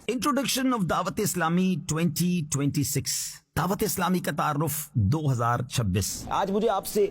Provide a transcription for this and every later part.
Introduction of Dawat Islami 2026, Dawat Islami का तारुफ 2026। आज मुझे आपसे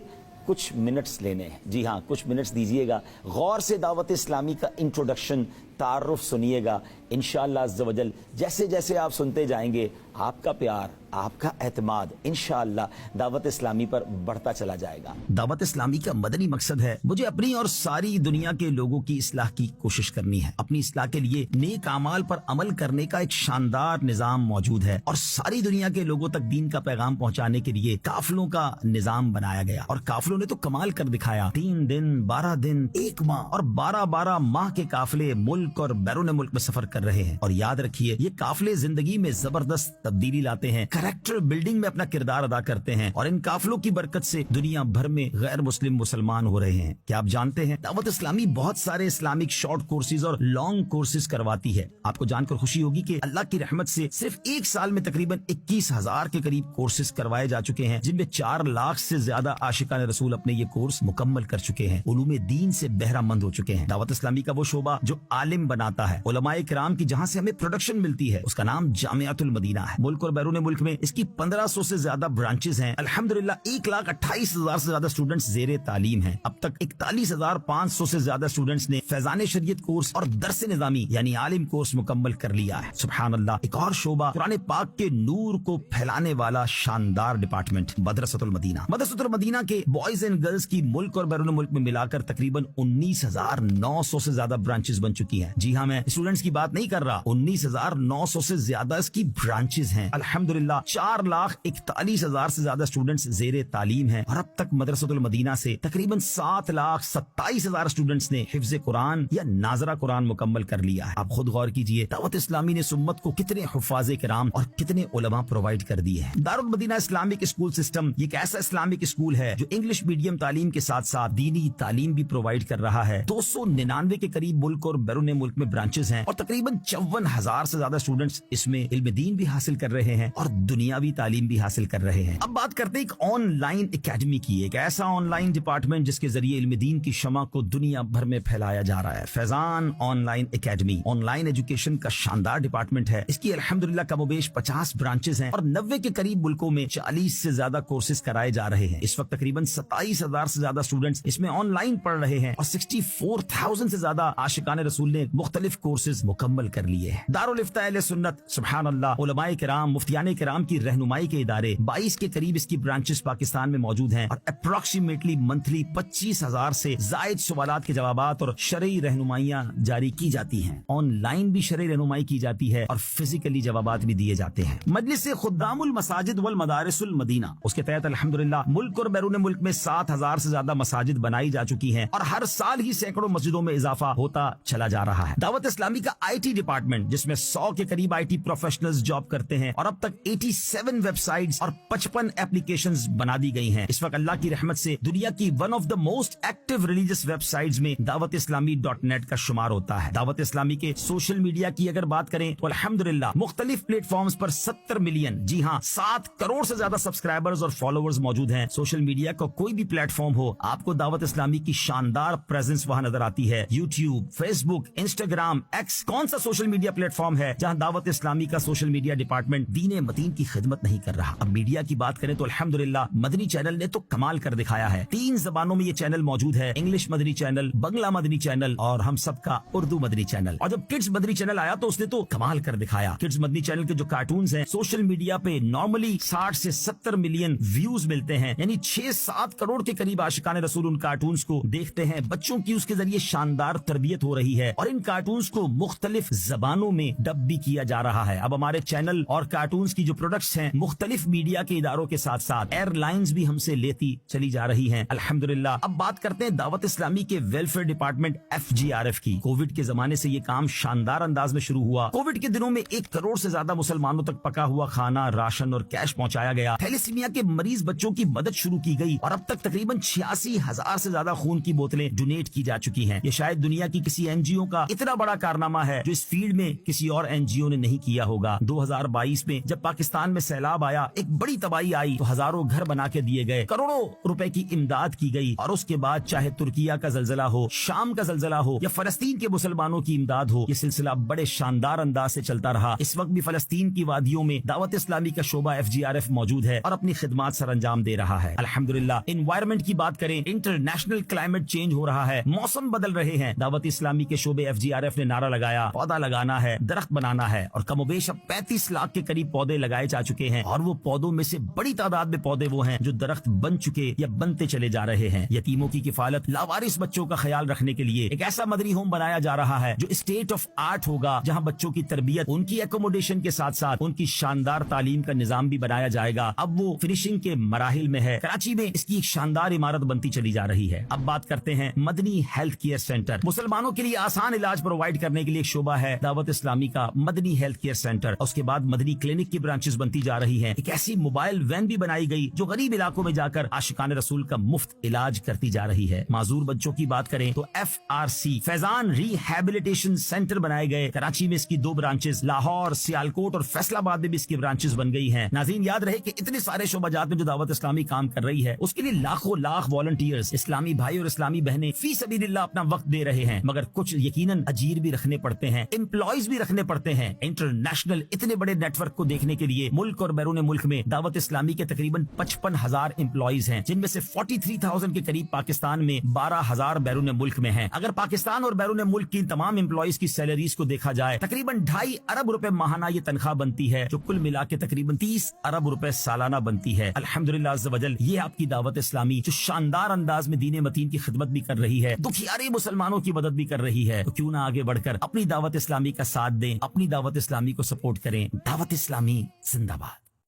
कुछ मिनट्स लेने हैं, जी हाँ कुछ मिनट्स दीजिएगा, गौर से दावत इस्लामी का इंट्रोडक्शन तारुफ सुनिएगा। इंशाअल्लाह अज़्ज़ व जल जैसे जैसे आप सुनते जाएंगे आपका प्यार, आपका एतमाद इंशाअल्लाह दावत इस्लामी पर बढ़ता चला जाएगा। दावत इस्लामी का मदनी मकसद है मुझे अपनी और सारी दुनिया के लोगों की इस्लाह की कोशिश करनी है। अपनी इस्लाह के लिए नेक अमाल पर अमल करने का एक शानदार निजाम मौजूद है और सारी दुनिया के लोगों तक दीन का पैगाम पहुंचाने के लिए काफिलों का निजाम बनाया गया और काफिलों ने तो कमाल कर दिखाया। 3 दिन 12 दिन 1 माह और 12 माह के काफिले मुल्क और बैरून मुल्क में सफर कर रहे हैं। और याद रखिए ये काफिले जिंदगी में जबरदस्त तब्दीली लाते हैं, कैरेक्टर बिल्डिंग में अपना किरदार अदा करते हैं और इन काफिलों की बरकत से दुनिया भर में गैर मुस्लिम मुसलमान हो रहे हैं। क्या आप जानते हैं दावत इस्लामी बहुत सारे इस्लामिक शॉर्ट कोर्सेज और लॉन्ग कोर्सेज करवाती है। आपको जानकर खुशी होगी कि अल्लाह की रहमत से सिर्फ 1 साल में तकरीबन 21,000 के करीब कोर्सेज करवाए जा चुके हैं, जिनमें 4 लाख से ज्यादा आशिकान रसूल अपने ये कोर्स मुकम्मल कर चुके हैं, उलूमे दीन से बहरामंद हो चुके हैं। दावत इस्लामी का वो शोबा जो आलिम बनाता है, उलमाए किराम की जहाँ से हमें प्रोडक्शन मिलती है, उसका नाम जामियातुल मदीना है। मुल्क और बैरून मुल्क में इसकी 1500 से ज्यादा ब्रांचेस हैं। अल्हम्दुलिल्लाह 1,28,000 से ज्यादा स्टूडेंट्स जेरे तालीम हैं। अब तक 41,500 से ज्यादा स्टूडेंट्स ने फैजान शरीयत कोर्स और दरस निजामी यानी आलिम कोर्स मुकम्मल कर लिया है। सुभान अल्लाह। एक और शोबा कुरान पाक के नूर को फैलाने वाला शानदार डिपार्टमेंट मदरसतुल मदीना। मदरसतुल मदीना के बॉयज एंड गर्ल्स की मुल्क और बैरून मुल्क में मिलाकर तकरीबन 19,900 से ज्यादा ब्रांचेस बन चुकी हैं। जी हाँ, मैं स्टूडेंट्स की बात नहीं कर रहा, 19,900 से ज्यादा इसकी ब्रांचेस हैं। अल्हम्दुलिल्लाह 4,41,000 से ज्यादा स्टूडेंट्स जेरे तालीम हैं और अब तक मदरसतुल मदीना से तकरीबन 7,27,000 स्टूडेंट्स ने हिफ्ज कुरान या नाजरा कुरान मुकम्मल कर लिया है। आप खुद गौर कीजिए दावत इस्लामी ने सुम्मत को कितने हुफ़ाज़े किराम और कितने उलमा प्रोवाइड कर दिए हैं। Darul Madina Islamic school system एक ऐसा इस्लामिक स्कूल है जो इंग्लिश मीडियम तालीम के साथ साथ दीनी तालीम भी प्रोवाइड कर रहा है। 299 के करीब मुल्क और बैरून मुल्क में ब्रांचेस हैं और तकरीबन 54,000 से ज्यादा स्टूडेंट्स इसमें इल्म दीन भी हासिल कर रहे हैं और दुनियावी तालीम भी हासिल कर रहे हैं। अब बात करते हैं एक ऑनलाइन एकेडमी की, एक ऐसा ऑनलाइन डिपार्टमेंट जिसके जरिए इल्म दीन की शमा को दुनिया भर में फैलाया जा रहा है। Faizan online academy online education का शानदार डिपार्टमेंट है। इसकी अल्हम्दुलिल्लाह कमोबेश 50 ब्रांचेस हैं और 90 के करीब मुल्कों में 40 से ज्यादा कोर्सेज कराए जा रहे हैं। इस वक्त तकरीबन 27,000 से ज्यादा स्टूडेंट्स इसमें ऑनलाइन पढ़ रहे हैं और 64,000 से ज्यादा आशिकान रसूल ने मुख्तलिफ कोर्सेज मुकम्मल कर लिए हैं। दारुल इफ्ता अहले सुन्नत सुभान अल्लाह उलमाए किराम मुफ्तियाने किराम की रहनुमाई के इदारे 22 के करीब इसकी ब्रांचेस पाकिस्तान में मौजूद हैं और अप्रोक्सीमेटली मंथली 25,000 से जायद सवालात के जवाबात और शरई रहनुमाइयां जारी की जाती हैं। ऑनलाइन भी शरई रहनुमाई की जाती है और फिजिकली जवाबात भी दिए जाते हैं। मजलिस खुद्दामुल मसाजिद वल मदारिसुल मदीना उसके तहत अल्हम्दुलिल्लाह मुल्क और बैरून मुल्क में 7,000 से ज्यादा मसाजिद बनाई जा चुकी हैं और हर साल ही सैकड़ों मस्जिदों में इजाफा होता चला जा रहा है। दावत इस्लामी का IT डिपार्टमेंट जिसमें 100 के करीब IT प्रोफेशनल्स जॉब करते हैं और अब तक 87 वेबसाइट्स और 55 एप्लीकेशंस बना दी गई हैं। इस वक्त अल्लाह की रहमत से दुनिया की one of the most active religious websites में दावत इस्लामी.net का शुमार होता है। दावत इस्लामी के सोशल मीडिया की अगर बात करें तो अल्हम्दुलिल्लाह मुख्तलिफ प्लेटफॉर्म्स पर 70 मिलियन, जी हाँ 7 करोड़ से ज्यादा सब्सक्राइबर्स और फॉलोअर्स मौजूद हैं। सोशल मीडिया का कोई भी प्लेटफॉर्म हो, आपको दावत इस्लामी की शानदार प्रेजेंस वहां नजर आती है। यूट्यूब, फेसबुक, इंस्टाग्राम, एक्स, कौन सा सोशल मीडिया प्लेटफॉर्म है जहां दावत इस्लामी का सोशल मीडिया डिपार्टमेंट दीन मतीन की खिदमत नहीं कर रहा। अब मीडिया की बात करें तो अल्हम्दुलिल्लाह मदनी चैनल ने तो कमाल कर दिखाया है। 3 जबानों में ये चैनल मौजूद है, इंग्लिश मदनी चैनल, बंगला मदनी चैनल और हम सबका उर्दू मदनी चैनल। और जब किड्स मदनी चैनल आया तो उसने तो कमाल कर दिखाया। किड्स मदनी चैनल के जो कार्टून्स हैं सोशल मीडिया पे नॉर्मली 60 से 70 मिलियन व्यूज मिलते हैं, यानी 6-7 करोड़ के करीब आशिकान रसूल उन कार्टून्स को देखते हैं। बच्चों की उसके जरिए शानदार तरबियत हो रही है और इन कार्टून्स को मुख्तलिफ जबानों में डब भी किया जा रहा है। अब हमारे चैनल और कार्टून्स की जो प्रोडक्ट्स हैं मुख्तलिफ मीडिया के इदारों के साथ साथ एयरलाइंस भी हमसे लेती चली जा रही हैं अल्हम्दुलिल्लाह। अब बात करते हैं दावत इस्लामी के वेलफेयर डिपार्टमेंट FGRF की। कोविड के जमाने से ये काम शानदार अंदाज में शुरू हुआ। कोविड के दिनों में 1 करोड़ से ज्यादा मुसलमानों तक पका हुआ खाना, राशन और कैश पहुंचाया गया। थैलेसीमिया के मरीज बच्चों की मदद शुरू की गई और अब तक तकरीबन 86,000 से ज्यादा खून की बोतलें डोनेट की जा चुकी हैं। ये शायद दुनिया की किसी NGO का इतना बड़ा कारनामा है जो इस फील्ड में किसी और NGO ने नहीं किया होगा। 2012 2022 में जब पाकिस्तान में सैलाब आया, एक बड़ी तबाही आई, तो हजारों घर बना के दिए गए, करोड़ों रुपए की इमदाद की गई। और उसके बाद चाहे तुर्किया का जलजला हो, शाम का जलजला हो या फलस्तीन के मुसलमानों की इमदाद हो, ये सिलसिला बड़े शानदार अंदाज से चलता रहा। इस वक्त भी फलस्तीन की वादियों में दावत इस्लामी का शोबा FGRF मौजूद है और अपनी खिदमात सर अंजाम दे रहा है। अल्हम्दुलिल्लाह। इन्वायरमेंट की बात करें, इंटरनेशनल क्लाइमेट चेंज हो रहा है, मौसम बदल रहे हैं। दावत इस्लामी के शोबे FGRF ने नारा लगाया, पौधा लगाना है, दरख्त बनाना है, और कमोबेश अब 35 लाख के करीब पौधे लगाए जा चुके हैं। और वो पौधों में से बड़ी तादाद में पौधे वो हैं जो दरख्त बन चुके या बनते चले जा रहे हैं। यतीमों की किफालत, लावारिस बच्चों का ख्याल रखने के लिए एक ऐसा मदनी होम बनाया जा रहा है जो स्टेट ऑफ आर्ट होगा, जहां बच्चों की तरबियत, उनकी एकोमोडेशन के साथ साथ उनकी शानदार तालीम का निजाम भी बनाया जाएगा। अब वो फिनिशिंग के मराहिल में है। कराची में इसकी एक शानदार इमारत बनती चली जा रही है। अब बात करते हैं मदनी हेल्थ केयर सेंटर। मुसलमानों के लिए आसान इलाज प्रोवाइड करने के लिए एक शोबा है दावत इस्लामी का मदनी हेल्थ केयर सेंटर। उसके बाद मदनी क्लिनिक की ब्रांचेस बनती जा रही हैं। एक ऐसी मोबाइल वैन भी बनाई गई जो गरीब इलाकों में जाकर आशिकान रसूल का मुफ्त इलाज करती जा रही है। माजूर बच्चों की बात करें तो FRC फैजान रिहैबिलिटेशन सेंटर बनाए गए। कराची में इसकी 2 ब्रांचेस, लाहौर, सियालकोट और फैसलाबाद में भी इसकी ब्रांचेस बन गई हैं। नाज़रीन, याद रहे कि इतने सारे शोबाजात में जो दावत इस्लामी काम कर रही है, उसके लिए लाखों लाख वॉलंटियर्स, इस्लामी भाई और इस्लामी बहनें फी सबीलिल्लाह अपना वक्त दे रहे हैं। मगर कुछ यकीनन अजीर भी रखने पड़ते हैं, एम्प्लॉयज भी रखने पड़ते हैं। इंटरनेशनल इतने बड़े नेटवर्क को देखने के लिए मुल्क और बैरून मुल्क में दावत इस्लामी के तकरीबन 55,000 एम्प्लॉयज हैं, जिनमें से 43,000 के करीब पाकिस्तान में, 12,000 बैरून मुल्क में हैं। अगर पाकिस्तान और बैरून मुल्क की तमाम एम्प्लॉयज की सैलरीज को देखा जाए, तकरीबन 2.5 अरब रुपए माहाना ये तनख्वाह बनती है, जो कुल मिला के तकरीबन 30 अरब रुपए सालाना बनती है। अल्हम्दुलिल्लाह अज़्ज़ वजल, ये आपकी दावत इस्लामी जो शानदार अंदाज में दीन मतीन की खिदमत भी कर रही है, दुखियारे मुसलमानों की मदद भी कर रही है, तो क्यों ना आगे बढ़कर अपनी दावत इस्लामी का साथ दें, अपनी दावत इस्लामी को सपोर्ट करें। दावत इस्लामी जिंदाबाद।